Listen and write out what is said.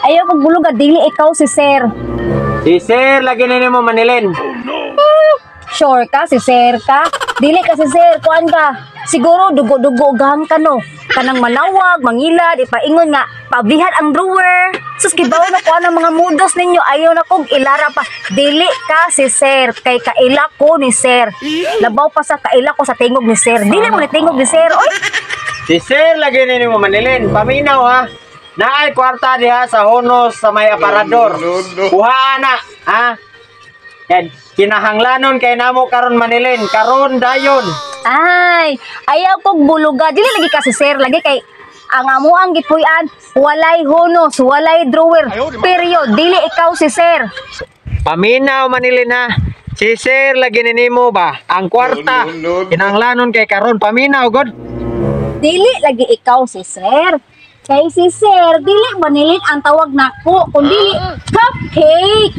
Ayaw kong bulog dili ikaw si sir. Si sir, lagi na mo Manilin. Sure ka, si sir ka? Dili ka si sir, kuan ka. Siguro dugo-dugo gang ka no. Kanang manawag, mangilad, ipaingon nga, pablihan ang drawer. Sus, kibaw na kuan ang mga mudos ninyo. Ayaw na kong ilara pa. Dili ka si sir, kay kaila ko ni sir. Labaw pa sa kaila ko sa tingog ni sir. Dili mo ni tingog ni sir, oy. Si sir, lagi na mo Manilin. Paminaw ha. Naay kwarta diha sa Honos sa may aparador. Kuhaan na, ha? Yan, kinahanglanon kay namo karon Manilin, karon dayon. Ay, ayaw kong buluga. Dili lagi ka si sir, lagi kay ang amo ang gipuy-an, walay honos, walay drawer. Period, dili ikaw si sir. Paminaw Manilin ha. Si sir, lagi na nimo ba? Ang kwarta, kinahanglanon kay karon paminaw god. Dili lagi ikaw si sir. Kay si sir, dili Manilin ang tawag nako, kundi cupcake.